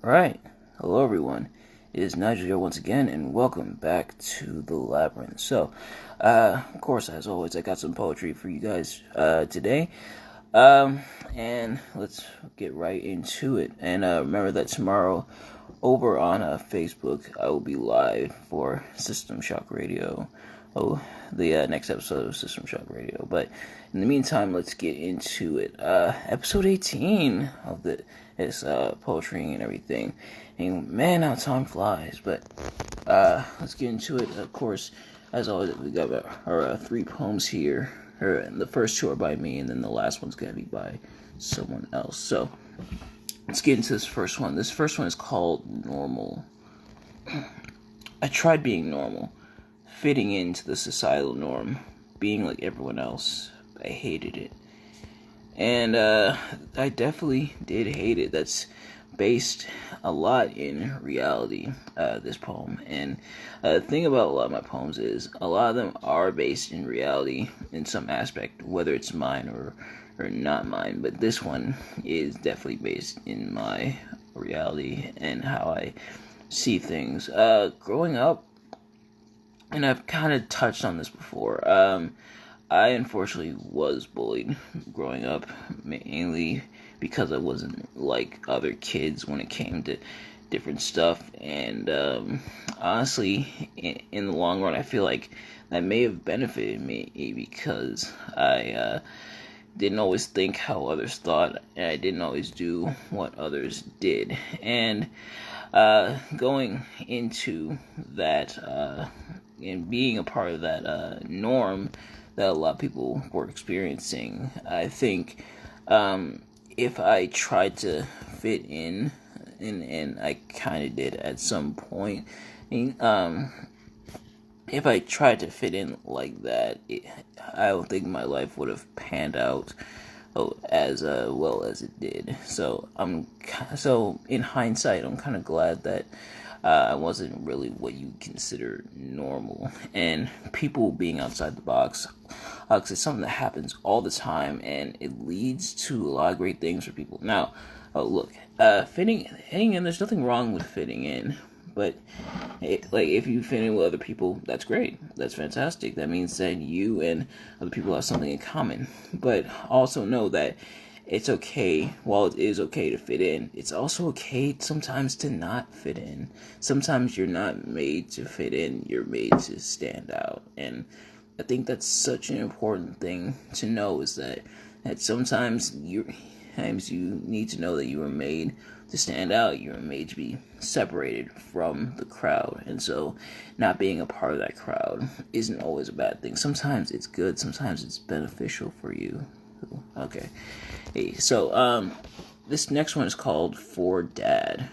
Alright, hello everyone. It is Nigel here once again, and welcome back to the Labyrinth. Of course, as always, I got some poetry for you guys today. And let's get right into it. And remember that tomorrow, over on Facebook, I will be live for System Shock Radio. The next episode of System Shock Radio. But in the meantime, let's get into it. Episode 18 of this poetry and everything. And man, how time flies. But let's get into it. Of course, as always, we got our three poems here. The first two are by me, and then the last one's going to be by someone else. So let's get into this first one. This first one is called Normal. I tried being normal, fitting into the societal norm, being like everyone else. I hated it. And I definitely did hate it. That's based a lot in reality, this poem. And the thing about a lot of my poems is a lot of them are based in reality in some aspect, whether it's mine or not mine. But this one is definitely based in my reality and how I see things. Growing up, and I've kind of touched on this before, I unfortunately was bullied growing up, mainly because I wasn't like other kids when it came to different stuff. And honestly, in the long run, I feel like that may have benefited me because I didn't always think how others thought, and I didn't always do what others did. And going into that and being a part of that norm that a lot of people were experiencing, I think if I tried to fit in, and I kind of did at some point, if I tried to fit in like that, I don't think my life would have panned out as well as it did. So in hindsight, I'm kind of glad that I wasn't really what you consider normal. And people being outside the box, because it's something that happens all the time, and it leads to a lot of great things for people. Now, look, fitting in, there's nothing wrong with fitting in. But if you fit in with other people, that's great. That's fantastic. That means that you and other people have something in common. But also know that it's okay, while it is okay to fit in, it's also okay sometimes to not fit in. Sometimes you're not made to fit in, you're made to stand out. And I think that's such an important thing to know, is that sometimes you need to know that you were made to stand out. You were made to be separated from the crowd. And so not being a part of that crowd isn't always a bad thing. Sometimes it's good, sometimes it's beneficial for you. Okay. Hey, so this next one is called For Dad.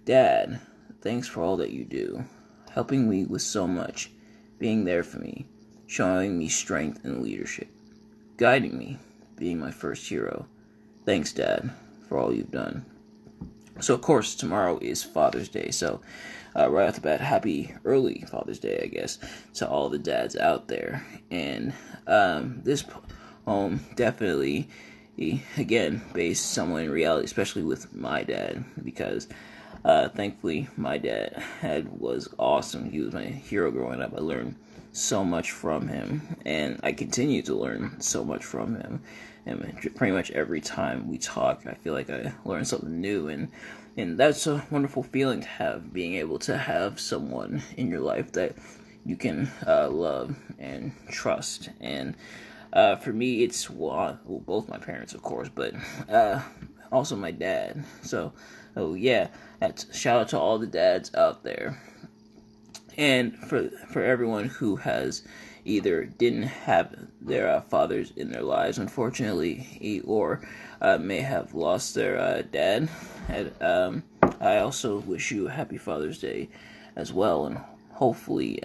Dad, thanks for all that you do, helping me with so much, being there for me, showing me strength and leadership, guiding me, being my first hero. Thanks, Dad, for all you've done. So, of course, tomorrow is Father's Day, so right off the bat, happy early Father's Day, I guess, to all the dads out there. And this poem definitely, again, based somewhat in reality, especially with my dad, because thankfully my dad was awesome. He was my hero growing up. I learned so much from him, and I continue to learn so much from him. And pretty much every time we talk, I feel like I learn something new, and that's a wonderful feeling to have, being able to have someone in your life that you can love and trust. And for me, it's both my parents, of course, but also my dad. So, shout out to all the dads out there. And for everyone who has either didn't have their fathers in their lives, unfortunately, or may have lost their dad, I also wish you a happy Father's Day as well. And hopefully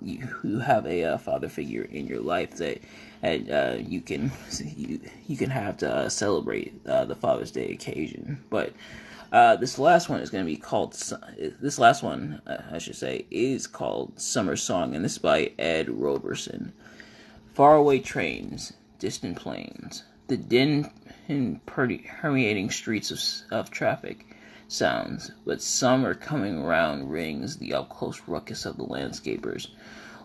you have a father figure in your life that you can have to celebrate the Father's Day occasion. But this last one is going to be called, is called Summer Song, and this is by Ed Roberson. Faraway trains, distant plains, the din and permeating streets of traffic, sounds, but some are coming round rings the up-close ruckus of the landscapers.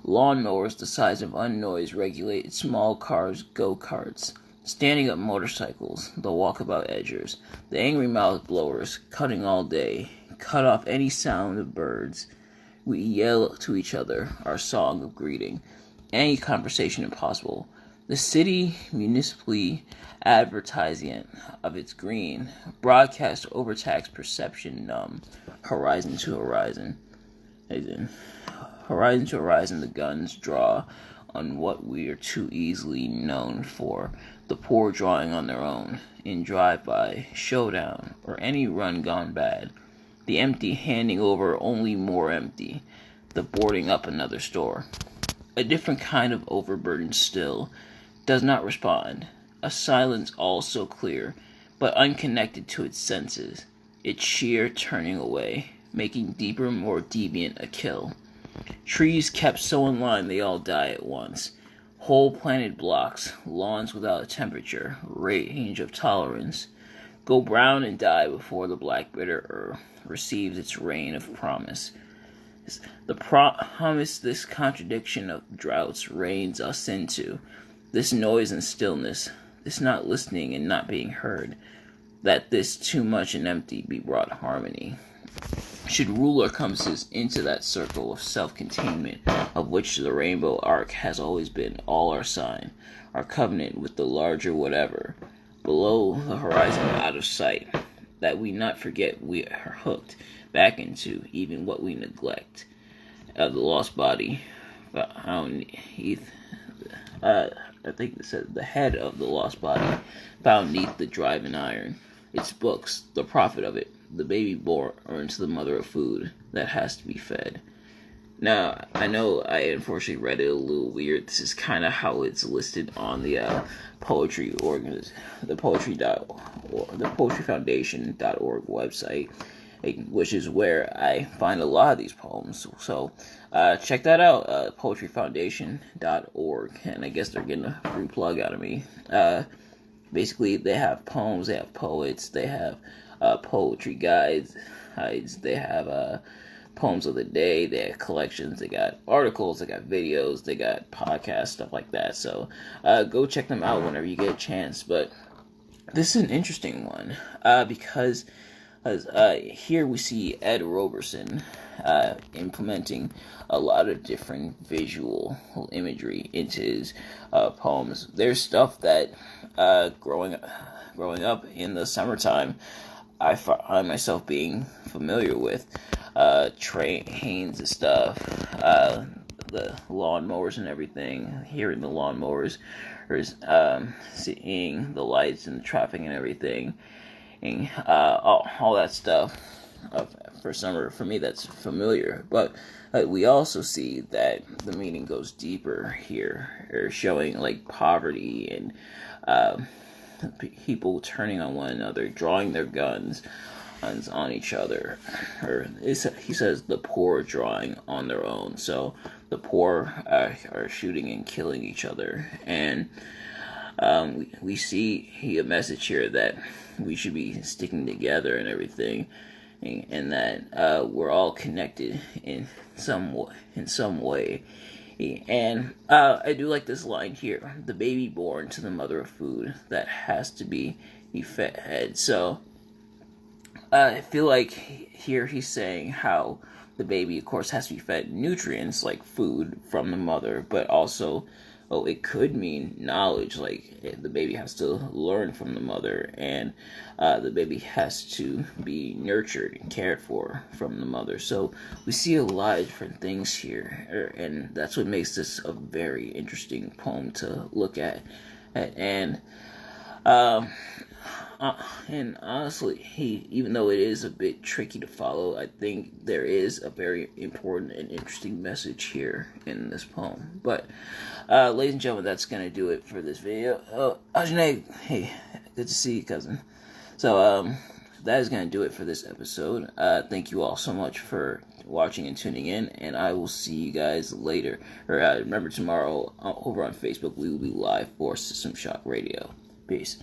Lawnmowers the size of unnoise-regulated small cars, go-karts, standing-up motorcycles, the walkabout edgers, the angry-mouthed blowers, cutting all day, cut off any sound of birds. We yell to each other our song of greeting, any conversation impossible. The city municipally advertising of its green, broadcast overtaxed perception numb, horizon to horizon. Horizon to horizon, the guns draw on what we are too easily known for, the poor drawing on their own, in drive-by, showdown, or any run gone bad, the empty handing over only more empty, the boarding up another store. A different kind of overburdened still does not respond, a silence all so clear, but unconnected to its senses, its sheer turning away, making deeper, more deviant a kill. Trees kept so in line they all die at once. Whole planted blocks, lawns without a temperature, range of tolerance, go brown and die before the black bitter earth receives its rain of promise. The promise this contradiction of droughts reins us into, this noise and stillness, this not listening and not being heard, that this too much and empty be brought harmony. Should rule our compasses into that circle of self-containment of which the rainbow arc has always been all our sign, our covenant with the larger whatever, below the horizon out of sight, that we not forget we are hooked back into even what we neglect, the lost body found I think it said the head of the lost body found neath the driving iron, its books, the profit of it, the baby born into the mother of food that has to be fed. Now, I know I unfortunately read it a little weird. This is kind of how it's listed on the poetry the poetryfoundation.org website, which is where I find a lot of these poems. So check that out, poetryfoundation.org, and I guess they're getting a free plug out of me. Basically, they have poems, they have poets, they have poetry guides, they have poems of the day, they have collections, they got articles, they got videos, they got podcasts, stuff like that. So go check them out whenever you get a chance. But this is an interesting one because here we see Ed Roberson implementing a lot of different visual imagery into his poems. There's stuff that growing up in the summertime, I find myself being familiar with. Trains and stuff, the lawnmowers and everything, hearing the lawnmowers, or seeing the lights and the traffic and everything, and all that stuff. For summer, for me, that's familiar. But we also see that the meaning goes deeper here, or showing like poverty and people turning on one another, drawing their guns on each other, or he says the poor drawing on their own. So the poor are shooting and killing each other, and we see a message here that we should be sticking together and everything, and that we're all connected in some way. And I do like this line here: the baby born to the mother of food that has to be fed. So I feel like here he's saying how the baby, of course, has to be fed nutrients like food from the mother, but also, it could mean knowledge, like the baby has to learn from the mother, and the baby has to be nurtured and cared for from the mother. So we see a lot of different things here, and that's what makes this a very interesting poem to look at. And honestly, even though it is a bit tricky to follow, I think there is a very important and interesting message here in this poem. But, ladies and gentlemen, that's going to do it for this video. Ajane, hey, good to see you, cousin. So, that is going to do it for this episode. Thank you all so much for watching and tuning in, and I will see you guys later. Or, remember, tomorrow over on Facebook, we will be live for System Shock Radio. Peace.